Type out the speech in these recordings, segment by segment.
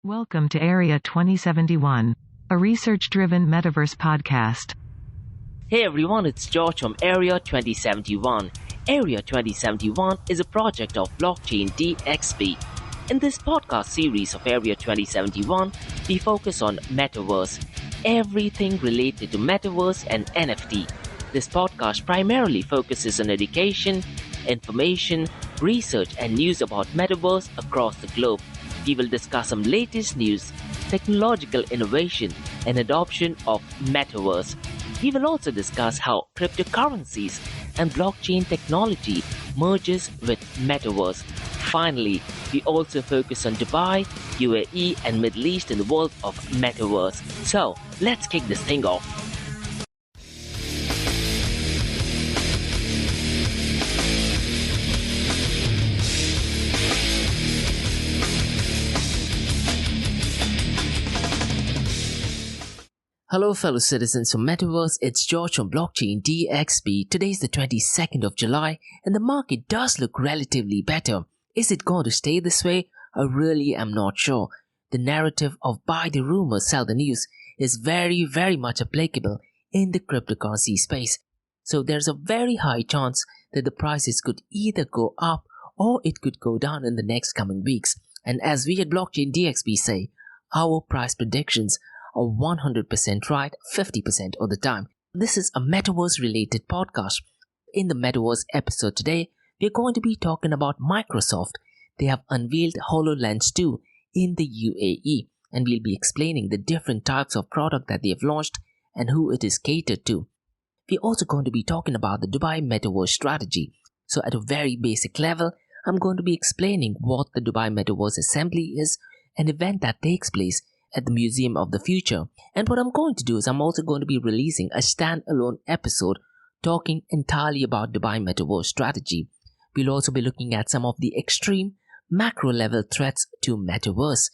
Welcome to Area 2071, a research-driven metaverse podcast. Hey everyone, it's George from Area 2071. Area 2071 is a project of blockchain DXB. In this podcast series of Area 2071, we focus on metaverse, everything related to metaverse and NFT. This podcast primarily focuses on education, information, research and news about metaverse across the globe. We will discuss some latest news, technological innovation and adoption of metaverse. We will also discuss how cryptocurrencies and blockchain technology merges with metaverse. Finally, we also focus on Dubai, UAE and Middle East in the world of metaverse. So, let's kick this thing off. Hello fellow citizens from Metaverse, it's George from Blockchain DXB. Today is the 22nd of July and the market does look relatively better. Is it going to stay this way? I really am not sure. The narrative of buy the rumor, sell the news is very much applicable in the cryptocurrency space. So there's a very high chance that the prices could either go up or it could go down in the next coming weeks. And as we at Blockchain DXB say, our price predictions are 100% right 50% of the time. This is a metaverse related podcast. In the metaverse episode today, we're going to be talking about Microsoft. They have unveiled HoloLens2 in the UAE and we'll be explaining the different types of product that they have launched and who it is catered to. We're also going to be talking about the Dubai Metaverse Strategy. So at a very basic level, I'm going to be explaining what the Dubai Metaverse Assembly is, an event that takes place at the Museum of the Future. And what I'm going to do is I'm also going to be releasing a standalone episode talking entirely about Dubai Metaverse Strategy. We'll also be looking at some of the extreme macro level threats to Metaverse.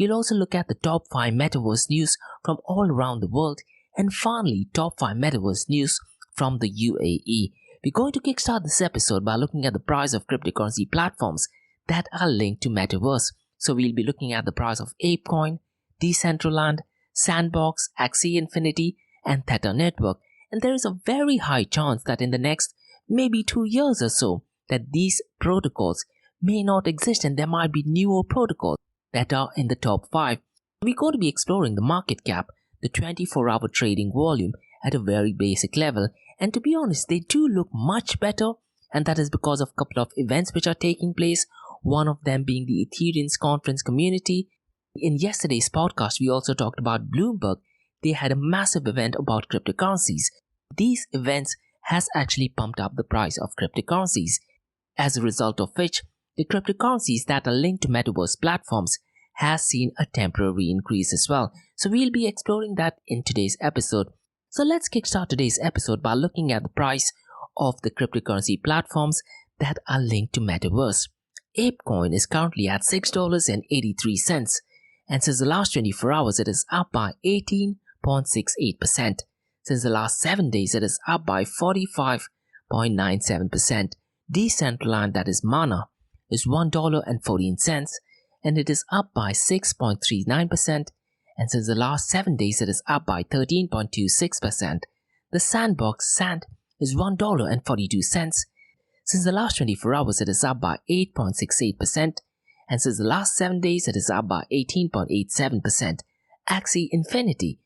We'll also look at the top 5 Metaverse news from all around the world and finally top 5 Metaverse news from the UAE. We're going to kickstart this episode by looking at the price of cryptocurrency platforms that are linked to Metaverse. So we'll be looking at the price of ApeCoin, Decentraland, Sandbox, Axie Infinity and Theta Network, and there is a very high chance that in the next maybe 2 years or so that these protocols may not exist and there might be newer protocols that are in the top 5. We're going to be exploring the market cap, the 24-hour trading volume at a very basic level, and to be honest they do look much better, and that is because of a couple of events which are taking place, one of them being the Ethereum's conference community. In yesterday's podcast, we also talked about Bloomberg. They had a massive event about cryptocurrencies. These events has actually pumped up the price of cryptocurrencies, as a result of which the cryptocurrencies that are linked to metaverse platforms has seen a temporary increase as well. So we'll be exploring that in today's episode. So let's kickstart today's episode by looking at the price of the cryptocurrency platforms that are linked to metaverse. ApeCoin is currently at $6.83. And since the last 24 hours, it is up by 18.68%. Since the last 7 days, it is up by 45.97%. Decentraland, that is Mana, is $1.14 and it is up by 6.39%. And since the last 7 days, it is up by 13.26%. The Sandbox Sand is $1.42. Since the last 24 hours, it is up by 8.68%. And since the last 7 days, it is up by 18.87%. Axie Infinity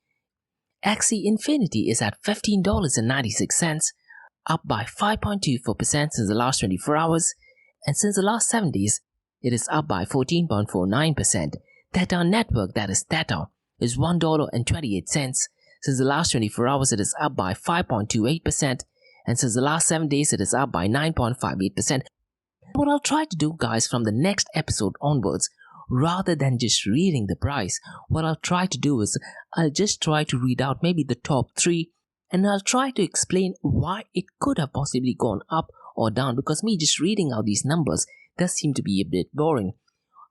is at $15.96, up by 5.24% since the last 24 hours. And since the last 7 days, it is up by 14.49%. Theta Network, that is Theta, is $1.28. Since the last 24 hours, it is up by 5.28%. And since the last 7 days, it is up by 9.58%. What I'll try to do, guys, from the next episode onwards, rather than just reading the price, what I'll try to do is I'll just try to read out maybe the top 3 and I'll try to explain why it could have possibly gone up or down, because me just reading out these numbers does seem to be a bit boring.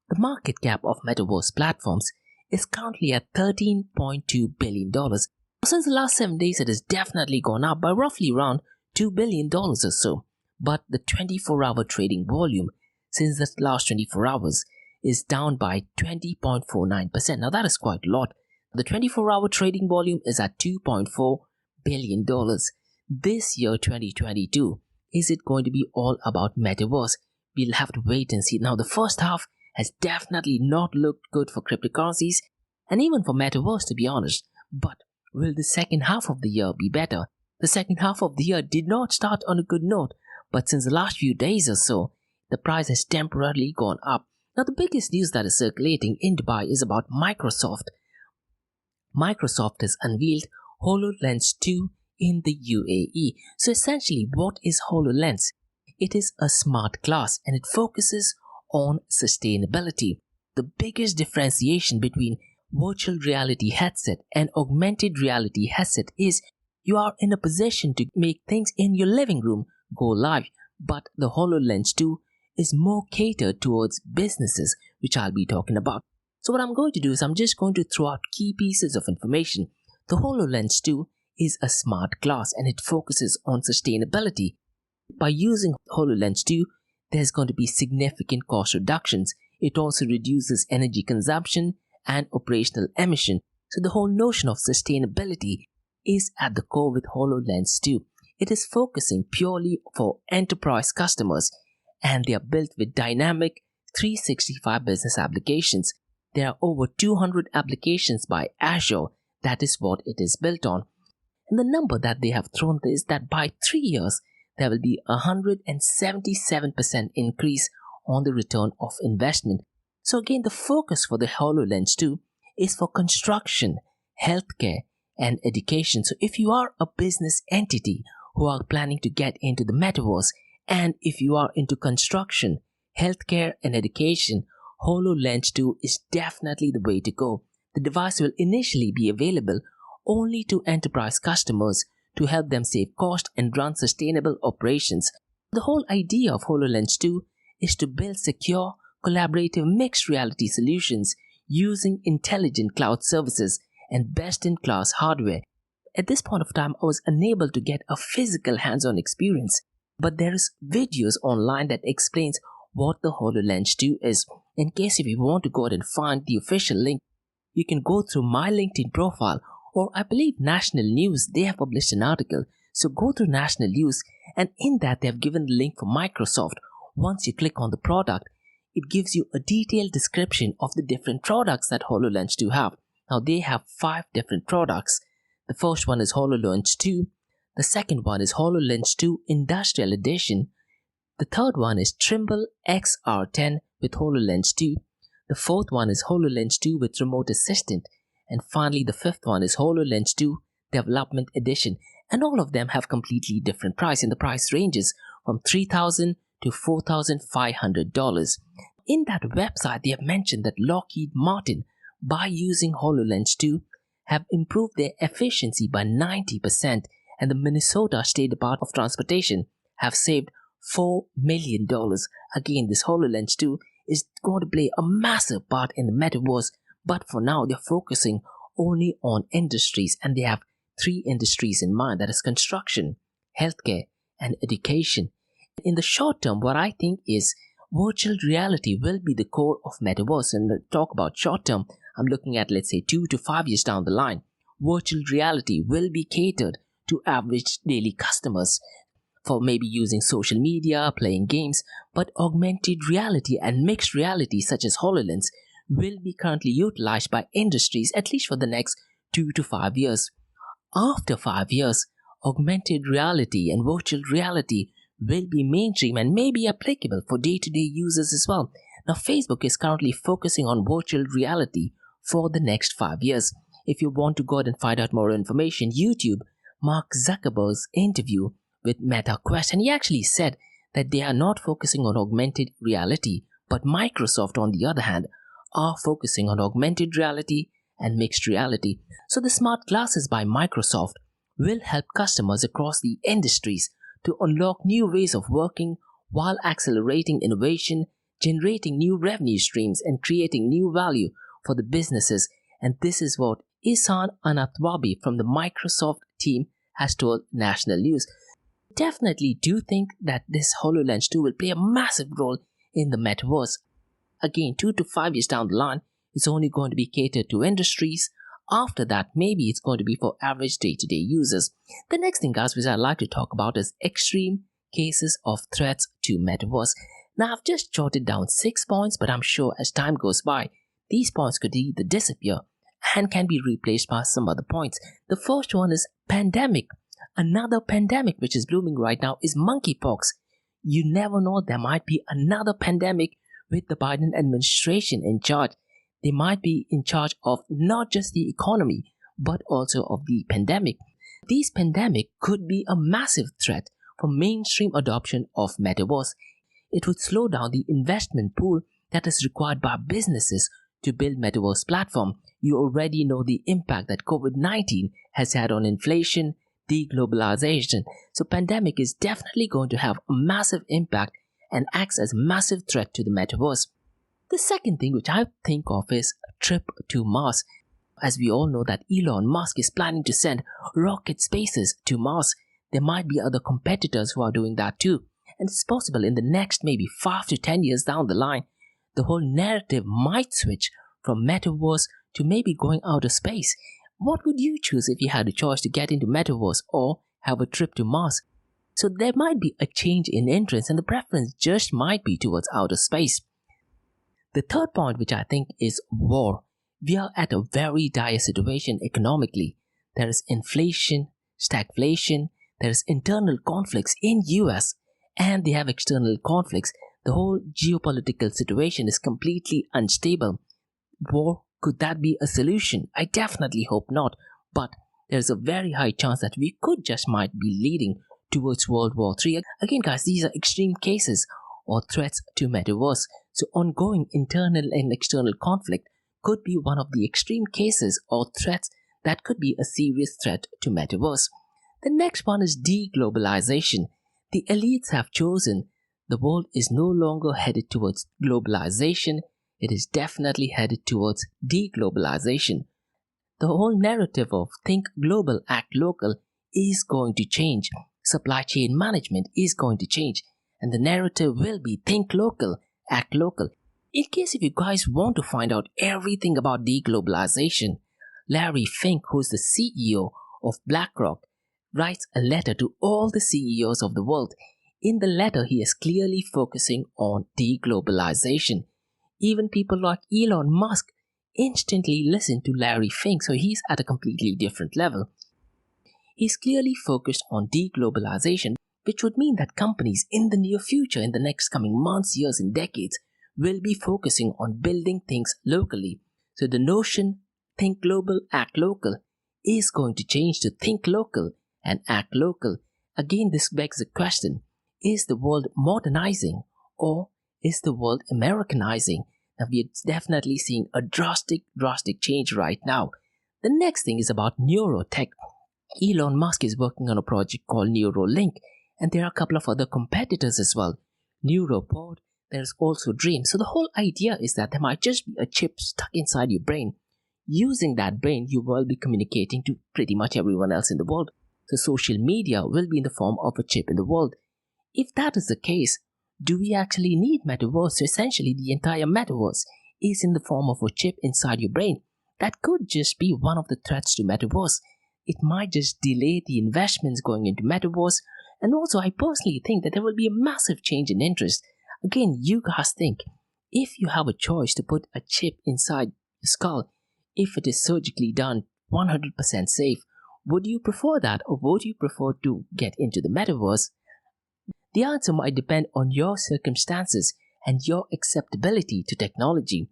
The market cap of metaverse platforms is currently at $13.2 billion. Since the last 7 days, it has definitely gone up by roughly around $2 billion or so. But the 24-hour trading volume since the last 24 hours is down by 20.49%. Now that is quite a lot. The 24-hour trading volume is at $2.4 billion. This year, 2022, is it going to be all about Metaverse? We'll have to wait and see. Now, the first half has definitely not looked good for cryptocurrencies and even for Metaverse, to be honest. But will the second half of the year be better? The second half of the year did not start on a good note, but since the last few days or so, the price has temporarily gone up. Now, the biggest news that is circulating in Dubai is about Microsoft. Microsoft has unveiled HoloLens2 in the UAE. So essentially, what is HoloLens? It is a smart glass and it focuses on sustainability. The biggest differentiation between virtual reality headset and augmented reality headset is you are in a position to make things in your living room go live, but the HoloLens2 is more catered towards businesses, which I'll be talking about. So what I'm going to do is I'm just going to throw out key pieces of information. The HoloLens2 is a smart glass and it focuses on sustainability. By using HoloLens2, there's going to be significant cost reductions. It also reduces energy consumption and operational emission. So the whole notion of sustainability is at the core with HoloLens2. It is focusing purely for enterprise customers and they are built with dynamic 365 business applications. There are over 200 applications by Azure. That is what it is built on. And the number that they have thrown is that by 3 years, there will be a 177% increase on the return of investment. So again, the focus for the HoloLens2 is for construction, healthcare, and education. So if you are a business entity who are planning to get into the metaverse, and if you are into construction, healthcare, and education, HoloLens2 is definitely the way to go. The device will initially be available only to enterprise customers to help them save cost and run sustainable operations. The whole idea of HoloLens2 is to build secure, collaborative mixed reality solutions using intelligent cloud services and best-in-class hardware. At this point of time, I was unable to get a physical hands-on experience, but there is videos online that explains what the HoloLens2 is. In case if you want to go ahead and find the official link, you can go through my LinkedIn profile, or I believe National News, they have published an article. So go through National News, and in that they have given the link for Microsoft. Once you click on the product, it gives you a detailed description of the different products that HoloLens2 have. Now they have 5 different products. The first one is HoloLens2. The second one is HoloLens2 Industrial Edition. The third one is Trimble XR10 with HoloLens2. The fourth one is HoloLens2 with Remote Assistant. And finally, the fifth one is HoloLens2 Development Edition. And all of them have completely different price. And the price ranges from $3,000 to $4,500. In that website, they have mentioned that Lockheed Martin, by using HoloLens2, have improved their efficiency by 90%. And the Minnesota State Department of Transportation have saved $4 million. Again, this HoloLens2 is going to play a massive part in the metaverse, but for now they're focusing only on industries, and they have 3 industries in mind, that is construction, healthcare, and education. In the short term, what I think is virtual reality will be the core of metaverse. And talk about short term, I'm looking at, let's say, 2 to 5 years down the line. Virtual reality will be catered to average daily customers for maybe using social media, playing games, but augmented reality and mixed reality such as HoloLens will be currently utilized by industries at least for the next 2 to 5 years. After 5 years, augmented reality and virtual reality will be mainstream and may be applicable for day-to-day users as well. Now, Facebook is currently focusing on virtual reality for the next 5 years. If you want to go ahead and find out more information, YouTube, Mark Zuckerberg's interview with Meta Quest, and he actually said that they are not focusing on augmented reality, but Microsoft, on the other hand, are focusing on augmented reality and mixed reality. So the smart glasses by Microsoft will help customers across the industries to unlock new ways of working while accelerating innovation, generating new revenue streams, and creating new value for the businesses. And this is what Ihsan Anatwabi from the Microsoft team has told National News. Definitely do think that this HoloLens 2 will play a massive role in the metaverse. again 2 to 5 years down the line, it's only going to be catered to industries. After that, maybe it's going to be for average day-to-day users. The next thing, guys, which I'd like to talk about is extreme cases of threats to metaverse. Now, I've just jotted down 6 points, but I'm sure as time goes by, these points could either disappear and can be replaced by some other points. The first one is pandemic. Another pandemic which is blooming right now is monkeypox. You never know, there might be another pandemic with the Biden administration in charge. They might be in charge of not just the economy, but also of the pandemic. This pandemic could be a massive threat for mainstream adoption of metaverse. It would slow down the investment pool that is required by businesses to build metaverse platform. You already know the impact that COVID-19 has had on inflation, deglobalization. So pandemic is definitely going to have a massive impact and acts as a massive threat to the metaverse. The second thing which I think of is a trip to Mars. As we all know that Elon Musk is planning to send rocket spaces to Mars. There might be other competitors who are doing that too. And it's possible in the next maybe 5 to 10 years down the line, the whole narrative might switch from metaverse to maybe going outer space. What would you choose if you had a choice to get into metaverse or have a trip to Mars? So there might be a change in interest and the preference just might be towards outer space. The third point which I think is war. We are at a very dire situation economically. There is inflation, stagflation, there is internal conflicts in US and they have external conflicts. The whole geopolitical situation is completely unstable. War, could that be a solution? I definitely hope not, but there's a very high chance that we could just might be leading towards World War III. Again, guys, these are extreme cases or threats to metaverse. So ongoing internal and external conflict could be one of the extreme cases or threats that could be a serious threat to metaverse. The next one is deglobalization. The elites have chosen the world is no longer headed towards globalization. It is definitely headed towards deglobalization. The whole narrative of think global, act local is going to change. Supply chain management is going to change. And the narrative will be think local, act local. In case if you guys want to find out everything about deglobalization, Larry Fink, who's the CEO of BlackRock, writes a letter to all the CEOs of the world. In the letter, he is clearly focusing on deglobalization. Even people like Elon Musk instantly listen to Larry Fink, so he's at a completely different level. He's clearly focused on deglobalization, which would mean that companies in the near future, in the next coming months, years and decades, will be focusing on building things locally. So the notion think global, act local is going to change to think local and act local. Again, this begs the question, is the world modernizing or is the world Americanizing? Now, we are definitely seeing a drastic change right now. The next thing is about neurotech. Elon Musk is working on a project called Neuralink, and there are a couple of other competitors as well. Neuropod, there's also Dream. So the whole idea is that there might just be a chip stuck inside your brain. Using that brain, you will be communicating to pretty much everyone else in the world. So social media will be in the form of a chip in the world. If that is the case, do we actually need metaverse? So essentially, the entire metaverse is in the form of a chip inside your brain. That could just be one of the threats to metaverse. It might just delay the investments going into metaverse. And also, I personally think that there will be a massive change in interest. Again, you guys think, if you have a choice to put a chip inside your skull, if it is surgically done 100% safe, would you prefer that or would you prefer to get into the metaverse? The answer might depend on your circumstances and your acceptability to technology.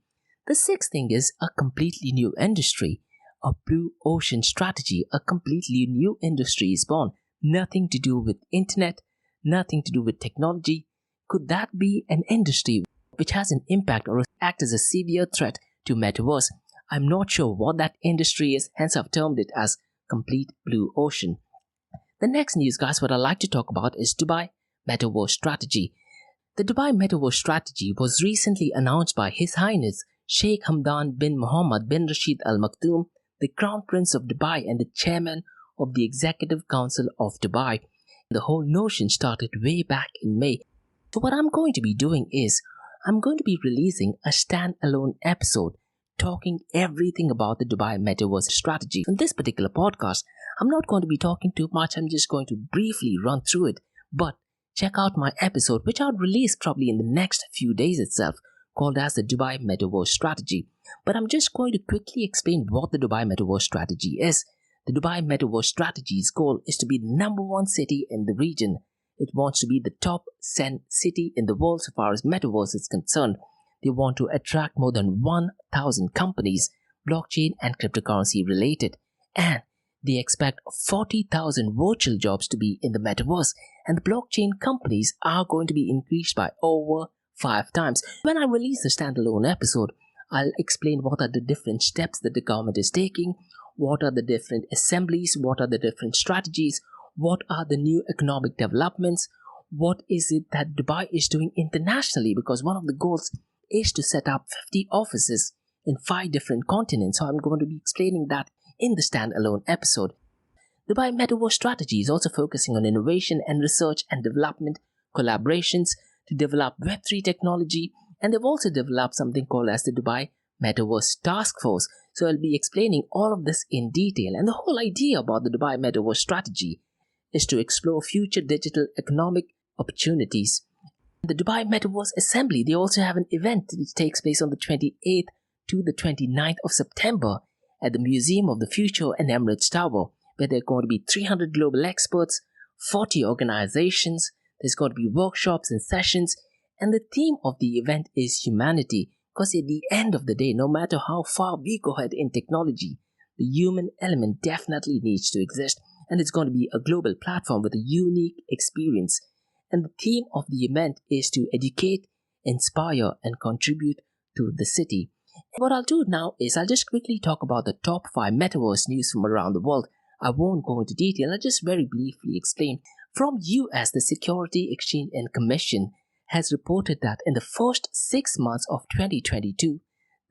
The sixth thing is a completely new industry, a blue ocean strategy. A completely new industry is born. Nothing to do with internet, nothing to do with technology. Could that be an industry which has an impact or act as a severe threat to metaverse? I'm not sure what that industry is, hence I've termed it as complete blue ocean. The next news, guys, what I'd like to talk about is Dubai Metaverse Strategy. The Dubai Metaverse Strategy was recently announced by His Highness Sheikh Hamdan bin Mohammed bin Rashid Al Maktoum, the Crown Prince of Dubai and the Chairman of the Executive Council of Dubai. The whole notion started way back in May. So what I'm going to be doing is, I'm going to be releasing a standalone episode talking everything about the Dubai Metaverse Strategy. In this particular podcast, I'm not going to be talking too much, I'm just going to briefly run through it. But check out my episode, which I'll release probably in the next few days itself, called as the Dubai Metaverse Strategy. But I'm just going to quickly explain what the Dubai Metaverse Strategy is. The Dubai Metaverse Strategy's goal is to be the number one city in the region. It wants to be the top 10 city in the world so far as Metaverse is concerned. They want to attract more than 1,000 companies, blockchain and cryptocurrency related. And they expect 40,000 virtual jobs to be in the Metaverse. And the blockchain companies are going to be increased by over 5 times. When I release the standalone episode, I'll explain what are the different steps that the government is taking, what are the different assemblies, what are the different strategies, what are the new economic developments, what is it that Dubai is doing internationally, because one of the goals is to set up 50 offices in 5 different continents. So I'm going to be explaining that in the standalone episode. Dubai Metaverse Strategy is also focusing on innovation and research and development collaborations to develop Web3 technology, and they've also developed something called as the Dubai Metaverse Task Force. So I'll be explaining all of this in detail, and the whole idea about the Dubai Metaverse Strategy is to explore future digital economic opportunities. The Dubai Metaverse Assembly, they also have an event which takes place on the 28th to the 29th of September at the Museum of the Future and Emirates Tower, where there are going to be 300 global experts, 40 organizations, there's going to be workshops and sessions, and the theme of the event is humanity, because at the end of the day, no matter how far we go ahead in technology, the human element definitely needs to exist, and it's going to be a global platform with a unique experience. And the theme of the event is to educate, inspire, and contribute to the city. And what I'll do now is I'll just quickly talk about the top 5 metaverse news from around the world. I won't go into detail, I'll just very briefly explain. From US, the Security Exchange and Commission has reported that in the first 6 months of 2022,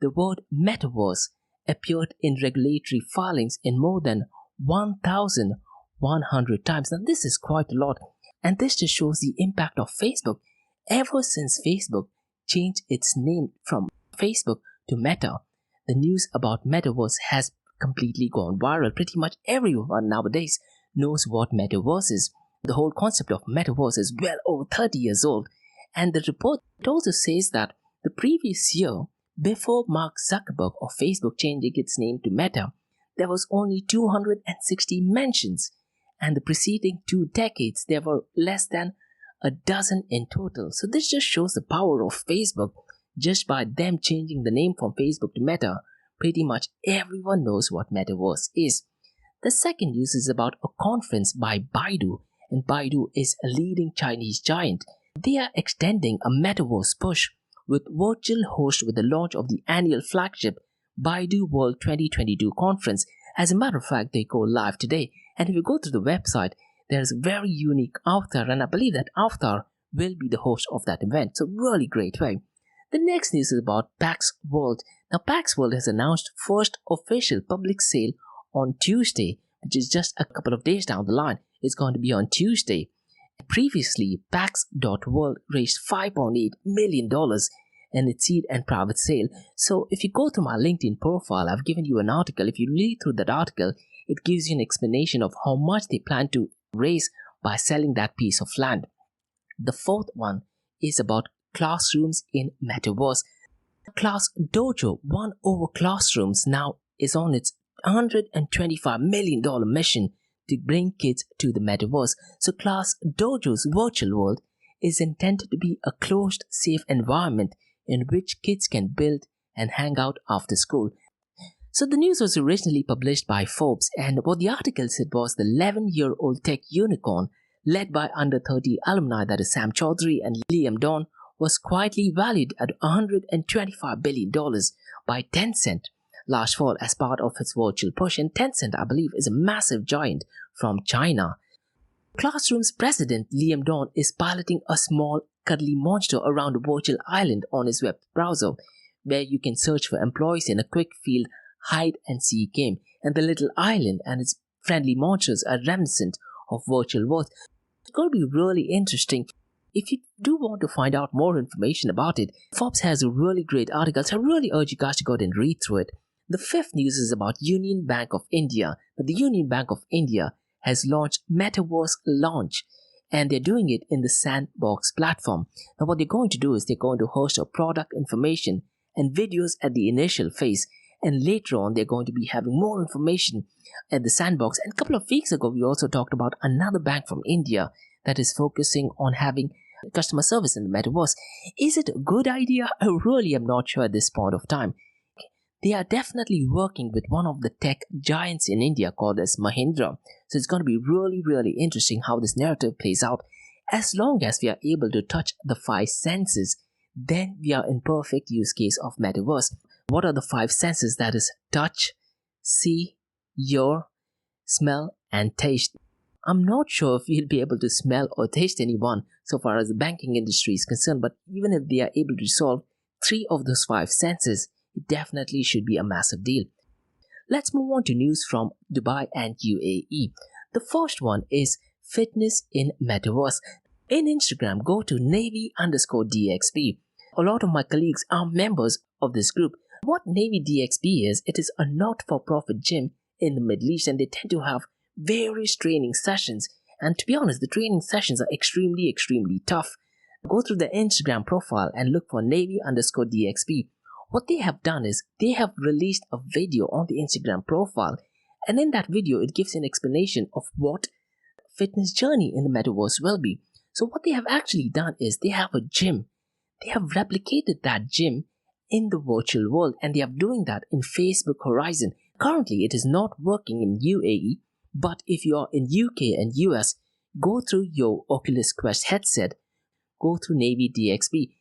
the word metaverse appeared in regulatory filings in more than 1,100 times. Now, this is quite a lot. And this just shows the impact of Facebook. Ever since Facebook changed its name from Facebook to Meta, the news about Metaverse has completely gone viral. Pretty much everyone nowadays knows what Metaverse is. The whole concept of Metaverse is well over 30 years old. And the report also says that the previous year, before Mark Zuckerberg of Facebook changing its name to Meta, there was only 260 mentions. And the preceding 2 decades, there were less than a dozen in total. So this just shows the power of Facebook. Just by them changing the name from Facebook to Meta, pretty much everyone knows what Metaverse is. The second news is about a conference by Baidu, and Baidu is a leading Chinese giant. They are extending a Metaverse push with virtual host with the launch of the annual flagship Baidu World 2022 conference. As a matter of fact, they go live today. And if you go to the website, there's a very unique avatar, and I believe that avatar will be the host of that event. So really great way. The next news is about PAX World. Now, PAX World has announced first official public sale on Tuesday, which is just a couple of days down the line. It's going to be on Tuesday. Previously, PAX.World raised $5.8 million in its seed and private sale. So if you go to my LinkedIn profile, I've given you an article. If you read through that article, it gives you an explanation of how much they plan to raise by selling that piece of land. The fourth one is about classrooms in Metaverse. Class Dojo, one over classrooms, now is on its $125 million mission to bring kids to the Metaverse. So Class Dojo's virtual world is intended to be a closed, safe environment in which kids can build and hang out after school. So the news was originally published by Forbes, and what the article said was the 11-year-old tech unicorn led by under 30 alumni, that is Sam Chaudhary and Liam Dawn, was quietly valued at $125 billion by Tencent last fall as part of its virtual push. And Tencent, I believe, is a massive giant from China. Classroom's president Liam Dawn is piloting a small cuddly monster around a virtual island on his web browser, where you can search for employees in a quick field hide and seek game. And the little island and its friendly monsters are reminiscent of virtual worlds. It's going to be really interesting. If you do want to find out more information about it, Forbes has a really great article, so I really urge you guys to go ahead and read through it. The fifth news is about Union Bank of India. Now, the Union Bank of India has launched Metaverse Launch, and they're doing it in the Sandbox platform. Now, what they're going to do is they're going to host a product information and videos at the initial phase, and later on they're going to be having more information at the Sandbox. And a couple of weeks ago, we also talked about another bank from India that is focusing on having customer service in the Metaverse. Is it a good idea? I really am not sure at this point of time. They are definitely working with one of the tech giants in India called as Mahindra. So it's going to be really, really interesting how this narrative plays out. As long as we are able to touch the five senses, then we are in perfect use case of Metaverse. What are the five senses? That is touch, see, hear, smell, and taste. I'm not sure if you'll be able to smell or taste anyone so far as the banking industry is concerned, but even if they are able to solve three of those five senses, it definitely should be a massive deal. Let's move on to news from Dubai and UAE. The first one is fitness in Metaverse. In Instagram, go to Navy_DXB. A lot of my colleagues are members of this group. What Navy DXB is, it is a not-for-profit gym in the Middle East, and they tend to have various training sessions. And to be honest, the training sessions are extremely tough. Go through the Instagram profile and look for Navy_DXB. What they have done is they have released a video on the Instagram profile, and in that video it gives an explanation of what fitness journey in the Metaverse will be. So what they have actually done is they have a gym. They have replicated that gym in the virtual world, and they are doing that in Facebook Horizon. Currently it is not working in UAE, but if you are in UK and US, go through your Oculus Quest headset, go through Navy DXB.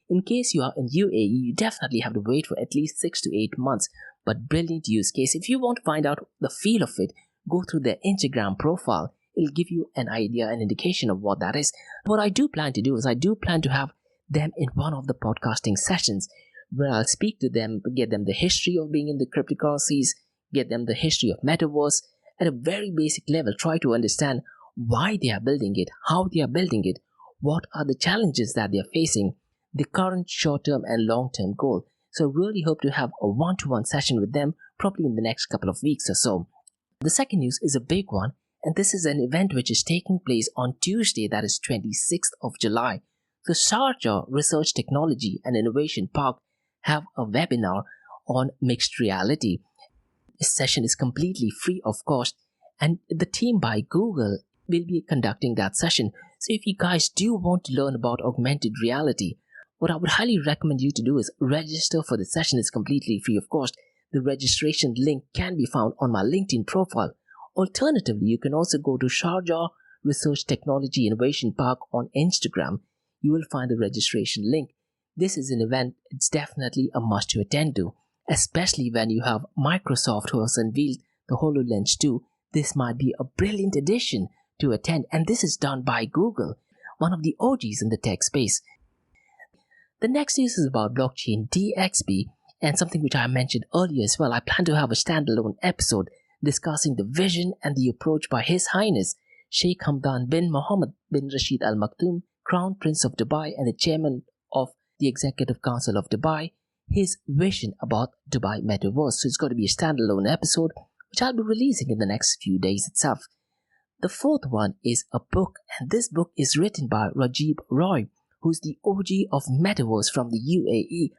In case you are in UAE, you definitely have to wait for at least 6 to 8 months, but brilliant use case. If you want to find out the feel of it, go through their Instagram profile. It'll give you an idea, an indication of what that is. What I do plan to do is I do plan to have them in one of the podcasting sessions where I'll speak to them, get them the history of being in the cryptocurrencies, get them the history of Metaverse at a very basic level, try to understand why they are building it, how they are building it, what are the challenges that they are facing, the current short-term and long-term goal. So I really hope to have a one-to-one session with them probably in the next couple of weeks or so. The second news is a big one, and this is an event which is taking place on Tuesday, that is 26th of July. The Sharjah Research Technology and Innovation Park have a webinar on mixed reality. This session is completely free of cost, and the team by Google will be conducting that session. So if you guys do want to learn about augmented reality, what I would highly recommend you to do is register for the session. It's completely free of cost. The registration link can be found on my LinkedIn profile. Alternatively, you can also go to Sharjah Research Technology Innovation Park on Instagram. You will find the registration link. This is an event it's definitely a must to attend to, especially when you have Microsoft who has unveiled the HoloLens2. This might be a brilliant addition to attend, and this is done by Google, one of the OGs in the tech space. The next news is about blockchain DXB, and something which I mentioned earlier as well. I plan to have a standalone episode discussing the vision and the approach by His Highness Sheikh Hamdan bin Mohammed bin Rashid Al Maktoum, Crown Prince of Dubai and the Chairman of the Executive Council of Dubai, his vision about Dubai Metaverse. So it's going to be a standalone episode which I'll be releasing in the next few days itself. The fourth one is a book, and this book is written by Rajiv Roy, who's the OG of Metaverse from the UAE.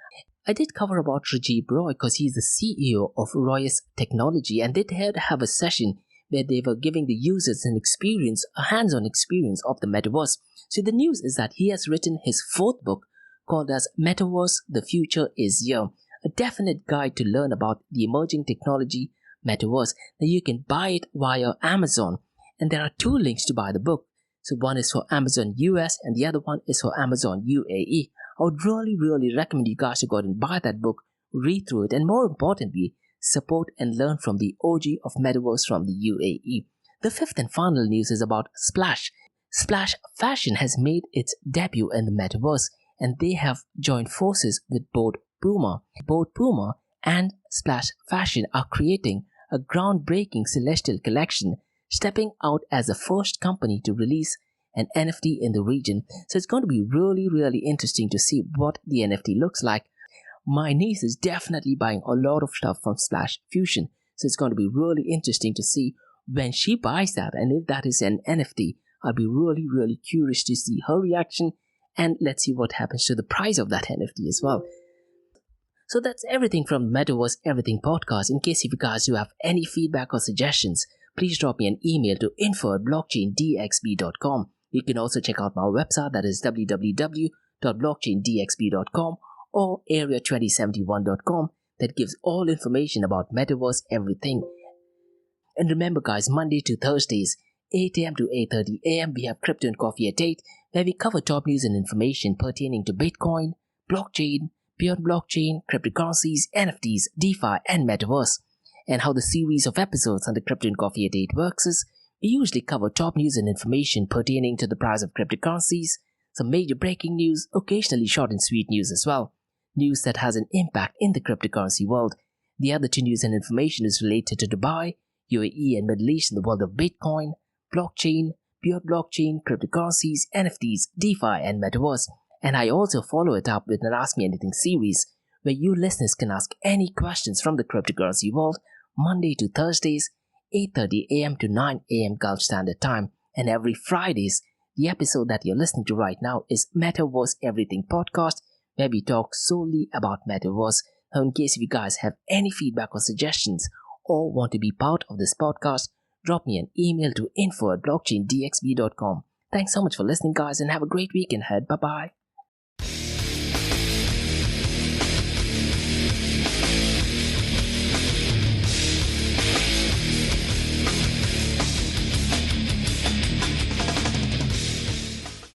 I did cover about Rajiv Roy because he's the CEO of Roy's Technology, and they did have a session where they were giving the users an experience, a hands-on experience of the Metaverse. So the news is that he has written his fourth book called as Metaverse, The Future is Here, a definite guide to learn about the emerging technology Metaverse. Now you can buy it via Amazon, and there are two links to buy the book. So one is for Amazon US and the other one is for Amazon UAE. I would really recommend you guys to go ahead and buy that book, read through it, and more importantly, support and learn from the OG of Metaverse from the UAE. The fifth and final news is about Splash. Splash Fashion has made its debut in the Metaverse, and they have joined forces with both Puma. Both Puma and Splash Fashion are creating a groundbreaking celestial collection, stepping out as the first company to release an NFT in the region. So it's going to be really interesting to see what the NFT looks like. My niece is definitely buying a lot of stuff from Splash Fusion. So it's going to be really interesting to see when she buys that, and if that is an NFT. I'll be really curious to see her reaction, and let's see what happens to the price of that NFT as well. So that's everything from Metaverse Everything podcast. In case if you guys do have any feedback or suggestions, please drop me an email to info@blockchaindxb.com. You can also check out my website, that is www.blockchaindxb.com or area2071.com, that gives all information about Metaverse Everything. And remember guys, Monday to Thursdays, 8 a.m. to 8:30 a.m. we have Crypto and Coffee at 8, where we cover top news and information pertaining to Bitcoin, blockchain, beyond blockchain, cryptocurrencies, NFTs, DeFi, and Metaverse. And how the series of episodes on the Crypto and Coffee at 8 works is, we usually cover top news and information pertaining to the price of cryptocurrencies, some major breaking news, occasionally short and sweet news as well, news that has an impact in the cryptocurrency world. The other two news and information is related to Dubai, UAE, and Middle East in the world of Bitcoin, blockchain, beyond blockchain, cryptocurrencies, NFTs, DeFi, and Metaverse. And I also follow it up with an Ask Me Anything series, where you listeners can ask any questions from the cryptocurrency world, Monday to Thursdays, 8:30 a.m. to 9 a.m. Gulf Standard Time. And every Fridays, the episode that you're listening to right now is Metaverse Everything podcast, where we talk solely about Metaverse. Now, in case if you guys have any feedback or suggestions, or want to be part of this podcast, drop me an email to info@blockchaindxb.com. Thanks so much for listening guys, and have a great weekend ahead. Bye bye.